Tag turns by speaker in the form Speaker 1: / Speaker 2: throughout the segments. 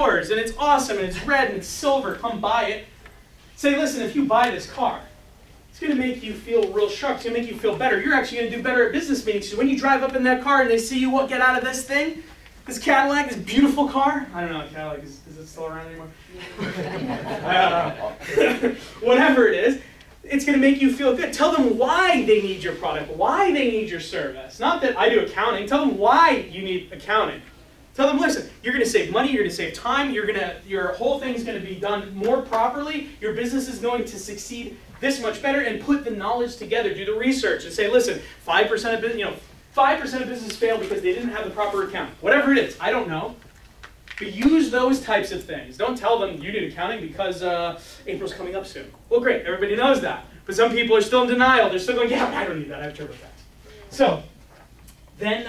Speaker 1: $100 and it's awesome and it's red and it's silver, come buy it. Say, listen, if you buy this car, it's going to make you feel real sharp. It's going to make you feel better. You're actually going to do better at business meetings. So when you drive up in that car and they see you get out of this thing, this Cadillac, this beautiful car. I don't know, Cadillac, is it still around anymore? Whatever it is, it's going to make you feel good. Tell them why they need your product, why they need your service. Not that I do accounting. Tell them why you need accounting. Tell them, listen, you're going to save money, you're going to save time, your whole thing is going to be done more properly, your business is going to succeed this much better, and put the knowledge together, do the research, and say, listen, 5% of business, 5% of businesses fail because they didn't have the proper account. Whatever it is, I don't know. But use those types of things. Don't tell them you need accounting because April's coming up soon. Well, great, everybody knows that. But some people are still in denial. They're still going, yeah, I don't need that, I have TurboTax. So, then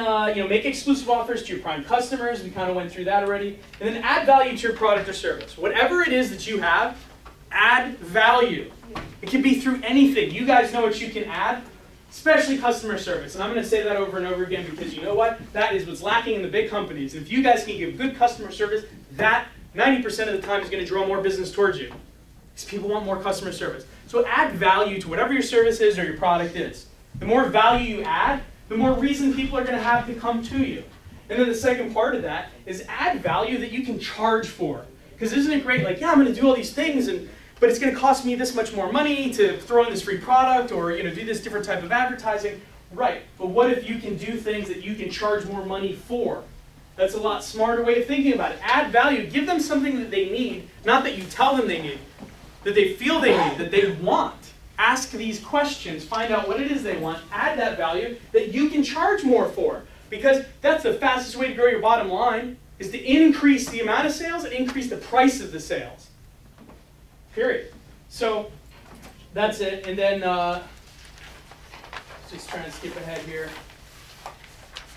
Speaker 1: make exclusive offers to your prime customers. We kind of went through that already. And then add value to your product or service. Whatever it is that you have, add value. It can be through anything. You guys know what you can add, especially customer service. And I'm going to say that over and over again because you know what? That is what's lacking in the big companies. If you guys can give good customer service, that 90% of the time is going to draw more business towards you. Because people want more customer service. So add value to whatever your service is or your product is. The more value you add, the more reason people are going to have to come to you. And then the second part of that is add value that you can charge for. Because isn't it great, like, yeah, I'm going to do all these things, but it's going to cost me this much more money to throw in this free product or do this different type of advertising. Right, but what if you can do things that you can charge more money for? That's a lot smarter way of thinking about it. Add value. Give them something that they need, not that you tell them they need, that they feel they need, that they want. Ask these questions, find out what it is they want, add that value that you can charge more for. Because that's the fastest way to grow your bottom line, is to increase the amount of sales and increase the price of the sales. Period. So that's it. And then, just trying to skip ahead here.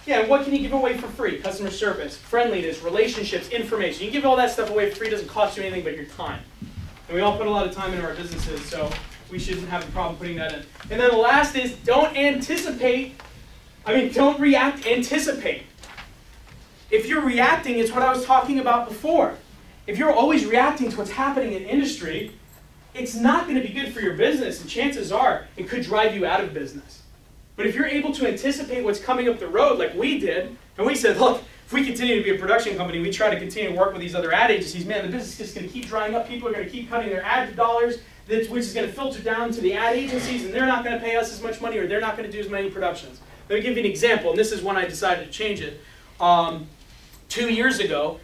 Speaker 1: Yeah, what can you give away for free? Customer service, friendliness, relationships, information. You give all that stuff away for free, it doesn't cost you anything but your time. And we all put a lot of time into our businesses, so we shouldn't have a problem putting that in. And then the last is don't react, anticipate. If you're reacting, it's what I was talking about before. If you're always reacting to what's happening in industry, it's not going to be good for your business, and chances are it could drive you out of business. But if you're able to anticipate what's coming up the road like we did, and we said, look, if we continue to be a production company, we try to continue to work with these other ad agencies, man, the business is just going to keep drying up. People are going to keep cutting their ad dollars, which is going to filter down to the ad agencies, and they're not going to pay us as much money, or they're not going to do as many productions. Let me give you an example, and this is when I decided to change it. 2 years ago,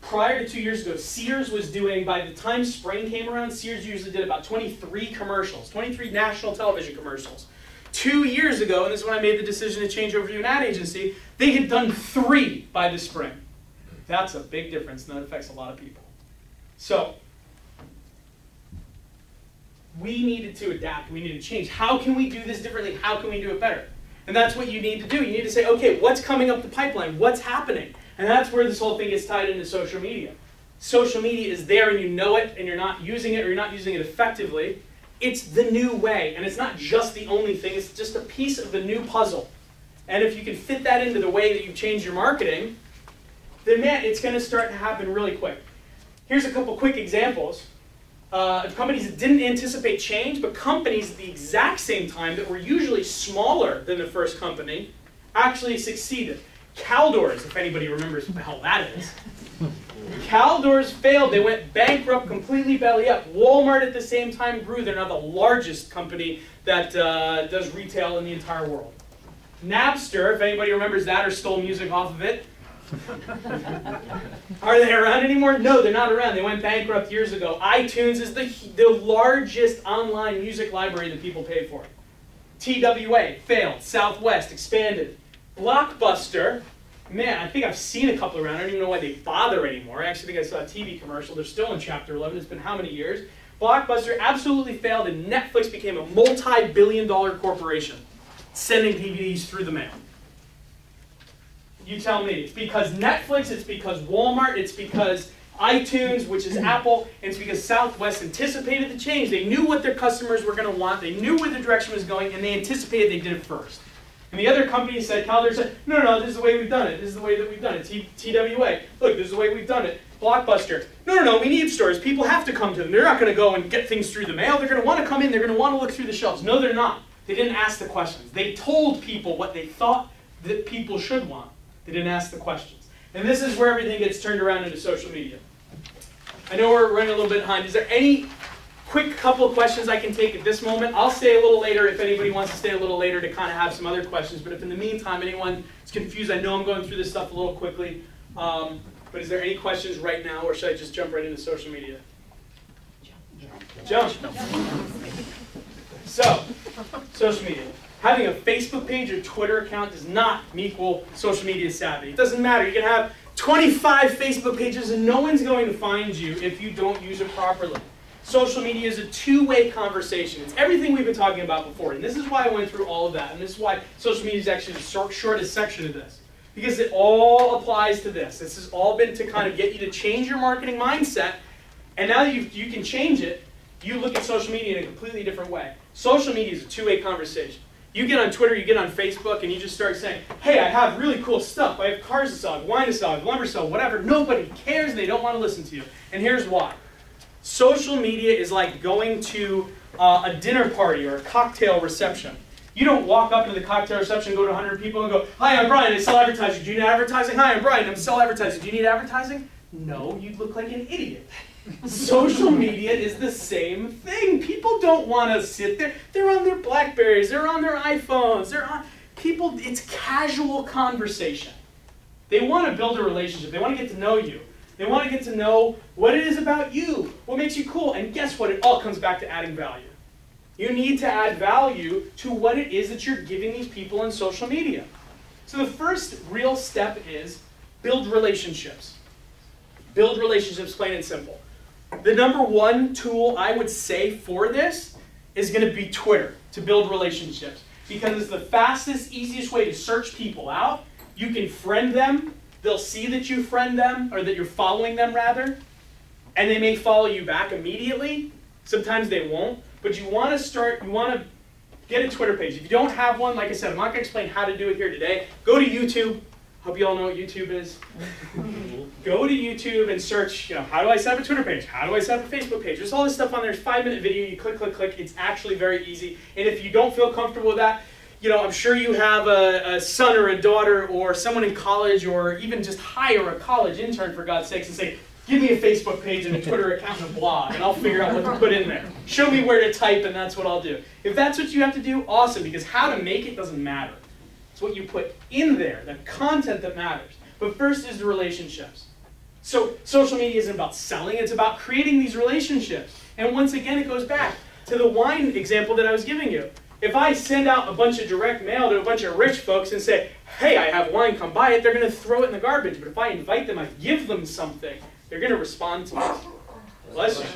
Speaker 1: prior to 2 years ago, Sears was doing, by the time spring came around, Sears usually did about 23 commercials, 23 national television commercials. 2 years ago, and this is when I made the decision to change over to an ad agency, they had done 3 by the spring. That's a big difference, and that affects a lot of people. So, we needed to adapt, we needed to change. How can we do this differently? How can we do it better? And that's what you need to do. You need to say, okay, what's coming up the pipeline? What's happening? And that's where this whole thing gets tied into social media. Social media is there and you know it and you're not using it or you're not using it effectively. It's the new way, and it's not just the only thing, it's just a piece of the new puzzle. And if you can fit that into the way that you change your marketing, then man, it's going to start to happen really quick. Here's a couple quick examples of companies that didn't anticipate change, but companies at the exact same time that were usually smaller than the first company actually succeeded. Caldors, if anybody remembers what the hell that is. Caldors failed. They went bankrupt, completely belly up. Walmart at the same time grew. They're now the largest company that does retail in the entire world. Napster, if anybody remembers that or stole music off of it. Are they around anymore? No, they're not around. They went bankrupt years ago. iTunes is the largest online music library that people pay for. TWA failed. Southwest expanded. Blockbuster, man, I think I've seen a couple around. I don't even know why they bother anymore. I actually think I saw a TV commercial. They're still in Chapter 11. It's been how many years? Blockbuster absolutely failed, and Netflix became a multi-billion-dollar corporation, sending DVDs through the mail. You tell me. It's because Netflix, it's because Walmart, it's because iTunes, which is Apple, and it's because Southwest anticipated the change. They knew what their customers were going to want. They knew where the direction was going, and they anticipated they did it first. And the other company said, Calder said, no, no, no, this is the way we've done it. This is the way that we've done it. TWA, look, this is the way we've done it. Blockbuster, no, no, no, we need stores. People have to come to them. They're not going to go and get things through the mail. They're going to want to come in. They're going to want to look through the shelves. No, they're not. They didn't ask the questions. They told people what they thought that people should want. They didn't ask the questions. And this is where everything gets turned around into social media. I know we're running a little bit behind. Is there any quick couple of questions I can take at this moment? I'll stay a little later if anybody wants to stay a little later to kind of have some other questions. But if in the meantime anyone is confused, I know I'm going through this stuff a little quickly. But is there any questions right now, or should I just jump right into social media? Jump. So, social media. Having a Facebook page or Twitter account does not equal social media savvy. It doesn't matter. You can have 25 Facebook pages and no one's going to find you if you don't use it properly. Social media is a two-way conversation. It's everything we've been talking about before. And this is why I went through all of that. And this is why social media is actually the shortest section of this. Because it all applies to this. This has all been to kind of get you to change your marketing mindset. And now that you can change it, you look at social media in a completely different way. Social media is a two-way conversation. You get on Twitter, you get on Facebook, and you just start saying, hey, I have really cool stuff. I have cars to sell, I have wine to sell, I have lumber to sell, whatever. Nobody cares, and they don't want to listen to you. And here's why. Social media is like going to a dinner party or a cocktail reception. You don't walk up to the cocktail reception, go to 100 people and go, hi, I'm Brian, I sell advertising. Do you need advertising? Hi, I'm Brian, I sell advertising. Do you need advertising? No, you'd look like an idiot. Social media is the same thing. People don't want to sit there. They're on their Blackberries. They're on their iPhones. It's casual conversation. They want to build a relationship. They want to get to know you. They want to get to know what it is about you, what makes you cool. And guess what? It all comes back to adding value. You need to add value to what it is that you're giving these people on social media. So the first real step is build relationships. Build relationships, plain and simple. The number one tool I would say for this is going to be Twitter, to build relationships. Because it's the fastest, easiest way to search people out. You can friend them. They'll see that you friend them, or that you're following them rather. And they may follow you back immediately. Sometimes they won't. But you want to get a Twitter page. If you don't have one, like I said, I'm not going to explain how to do it here today. Go to YouTube. Hope you all know what YouTube is. Go to YouTube and search, how do I set up a Twitter page? How do I set up a Facebook page? There's all this stuff on there. It's a 5-minute video. You click, click, click. It's actually very easy. And if you don't feel comfortable with that, I'm sure you have a son or a daughter or someone in college, or even just hire a college intern, for God's sakes, and say, give me a Facebook page and a Twitter account and a blog, and I'll figure out what to put in there. Show me where to type, and that's what I'll do. If that's what you have to do, awesome, because how to make it doesn't matter. It's what you put in there, the content that matters. But first is the relationships. So social media isn't about selling, it's about creating these relationships. And once again, it goes back to the wine example that I was giving you. If I send out a bunch of direct mail to a bunch of rich folks and say, hey, I have wine, come buy it, they're going to throw it in the garbage. But if I invite them, I give them something, they're going to respond to it. Bless you.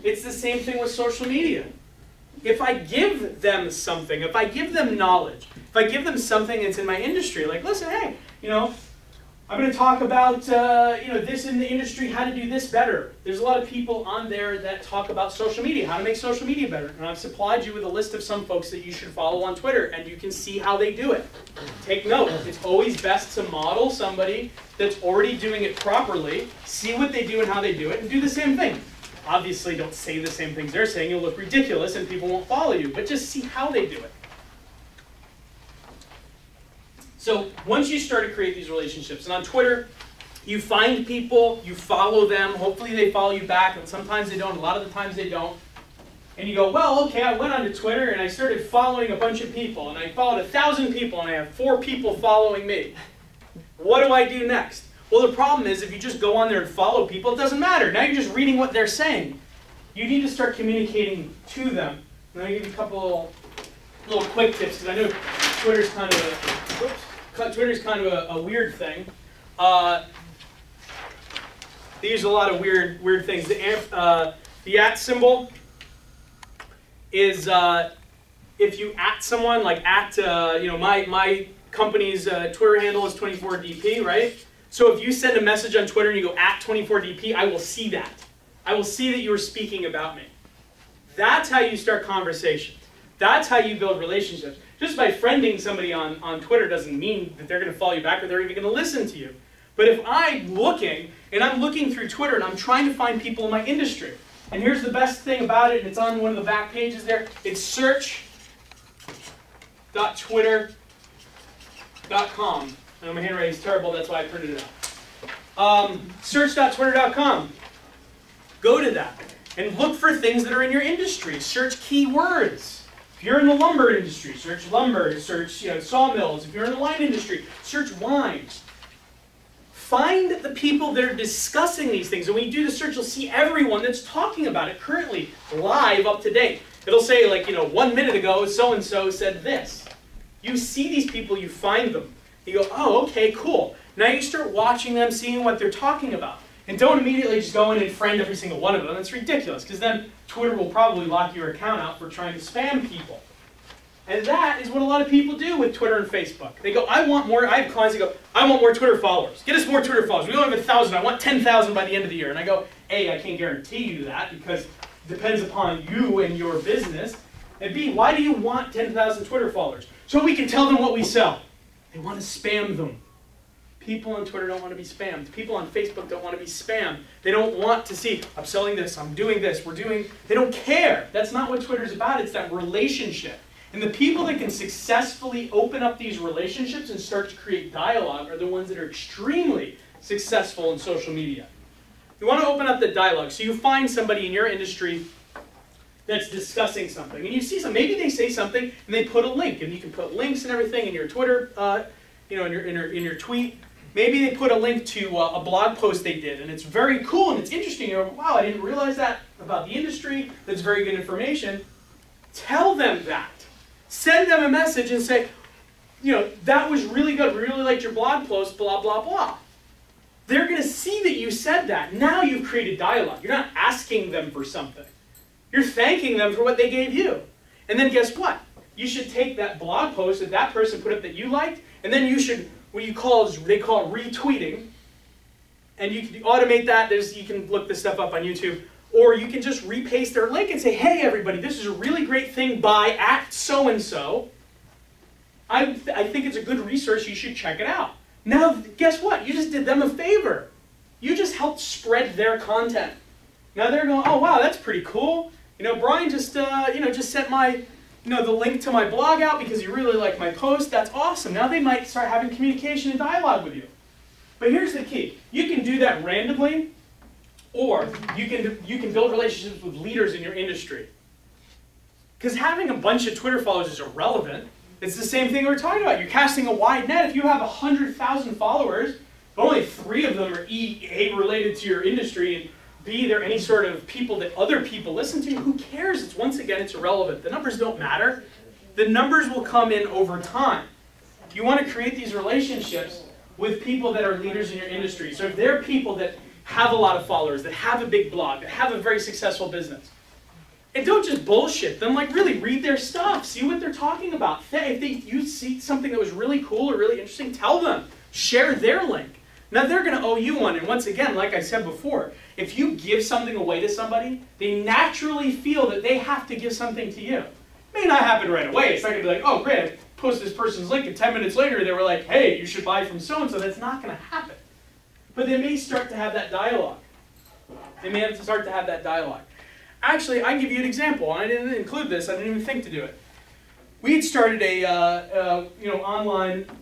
Speaker 1: It's the same thing with social media. If I give them something, if I give them knowledge, if I give them something that's in my industry, like, listen, hey, I'm going to talk about this in the industry, how to do this better. There's a lot of people on there that talk about social media, how to make social media better. And I've supplied you with a list of some folks that you should follow on Twitter, and you can see how they do it. Take note. It's always best to model somebody that's already doing it properly, see what they do and how they do it, and do the same thing. Obviously, don't say the same things they're saying. You'll look ridiculous and people won't follow you, but just see how they do it. So once you start to create these relationships, and on Twitter, you find people, you follow them, hopefully they follow you back, and sometimes they don't, a lot of the times they don't. And you go, well, okay, I went onto Twitter and I started following a bunch of people, and I followed 1,000 people, and I have 4 people following me. What do I do next? Well, the problem is if you just go on there and follow people, it doesn't matter. Now you're just reading what they're saying. You need to start communicating to them. And I'll give you a couple little quick tips, because I know Twitter's kind of a weird thing. They use a lot of weird things. The @ symbol is if you @ someone, like my company's Twitter handle is 24DP, right? So if you send a message on Twitter and you go @24DP, I will see that. I will see that you are speaking about me. That's how you start conversations. That's how you build relationships. Just by friending somebody on Twitter doesn't mean that they're going to follow you back or they're even going to listen to you. But if I'm looking through Twitter and I'm trying to find people in my industry, and here's the best thing about it, and it's on one of the back pages there, it's search.twitter.com. And my handwriting's terrible, that's why I printed it out. Search.twitter.com. Go to that and look for things that are in your industry. Search keywords. If you're in the lumber industry, search lumber, search sawmills. If you're in the wine industry, search wines. Find the people that are discussing these things. And when you do the search, you'll see everyone that's talking about it currently, live, up to date. It'll say, like, 1 minute ago, so-and-so said this. You see these people, you find them. You go, oh, okay, cool. Now you start watching them, seeing what they're talking about. And don't immediately just go in and friend every single one of them. That's ridiculous, because then Twitter will probably lock your account out for trying to spam people. And that is what a lot of people do with Twitter and Facebook. They go, I want more. I have clients that go, I want more Twitter followers. Get us more Twitter followers. We don't have 1,000. I want 10,000 by the end of the year. And I go, A, I can't guarantee you that because it depends upon you and your business. And B, why do you want 10,000 Twitter followers? So we can tell them what we sell. They want to spam them. People on Twitter don't want to be spammed. People on Facebook don't want to be spammed. They don't want to see, I'm selling this, I'm doing this, they don't care. That's not what Twitter's about. It's that relationship. And the people that can successfully open up these relationships and start to create dialogue are the ones that are extremely successful in social media. You want to open up the dialogue. So you find somebody in your industry that's discussing something. And you see something. Maybe they say something and they put a link. And you can put links and everything in your Twitter, in your tweet. Maybe they put a link to a blog post they did, and it's very cool and it's interesting. You're like, wow, I didn't realize that about the industry. That's very good information. Tell them that. Send them a message and say, that was really good. We really liked your blog post, blah, blah, blah. They're going to see that you said that. Now you've created dialogue. You're not asking them for something. You're thanking them for what they gave you. And then guess what? You should take that blog post that that person put up that you liked, and then you should, they call it retweeting, and you can automate that. You can look this stuff up on YouTube, or you can just repaste their link and say, hey everybody, this is a really great thing by @so-and-so. I think it's a good resource, you should check it out. Now, guess what? You just did them a favor. You just helped spread their content. Now they're going, oh wow, that's pretty cool. Brian just sent my the link to my blog out because you really like my post. That's awesome. Now they might start having communication and dialogue with you. But here's the key. You can do that randomly, or you can build relationships with leaders in your industry. Because having a bunch of Twitter followers is irrelevant. It's the same thing we were talking about. You're casting a wide net. If you have 100,000 followers, but only 3 of them are A, related to your industry, and B, they're any sort of people that other people listen to, who cares? Once again, it's irrelevant. The numbers don't matter. The numbers will come in over time. You want to create these relationships with people that are leaders in your industry. So if they're people that have a lot of followers, that have a big blog, that have a very successful business, and don't just bullshit them, like really read their stuff, see what they're talking about. If you see something that was really cool or really interesting, tell them. Share their link. Now they're going to owe you one, and once again, like I said before, if you give something away to somebody, they naturally feel that they have to give something to you. It may not happen right away. It's not going to be like, oh great, I posted this person's link, and 10 minutes later they were like, hey, you should buy from so-and-so. That's not going to happen. But they may start to have that dialogue. They may have to start to have that dialogue. Actually, I can give you an example, and I didn't include this. I didn't even think to do it. We had started I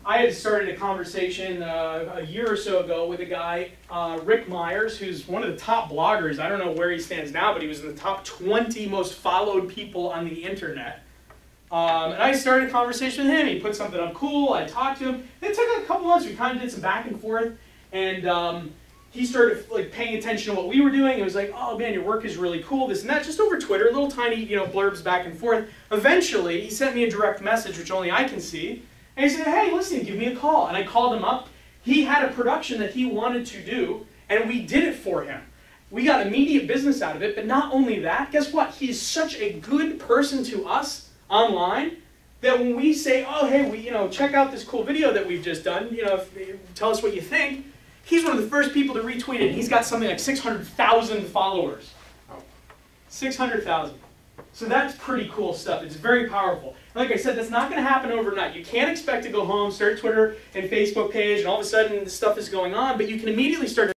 Speaker 1: had started a conversation a year or so ago with a guy, Rick Myers, who's one of the top bloggers. I don't know where he stands now, but he was in the top 20 most followed people on the internet. And I started a conversation with him. He put something up cool. I talked to him. It took a couple months. We kind of did some back and forth. And he started paying attention to what we were doing. It was like, oh man, your work is really cool, this and that, just over Twitter, little tiny blurbs back and forth. Eventually, he sent me a direct message, which only I can see, and he said, hey, listen, give me a call. And I called him up. He had a production that he wanted to do, and we did it for him. We got immediate business out of it, but not only that, guess what? He's such a good person to us online that when we say, oh, hey, check out this cool video that we've just done, tell us what you think, he's one of the first people to retweet it. He's got something like 600,000 followers. 600,000. So that's pretty cool stuff. It's very powerful. Like I said, that's not going to happen overnight. You can't expect to go home, start a Twitter and Facebook page, and all of a sudden this stuff is going on, but you can immediately start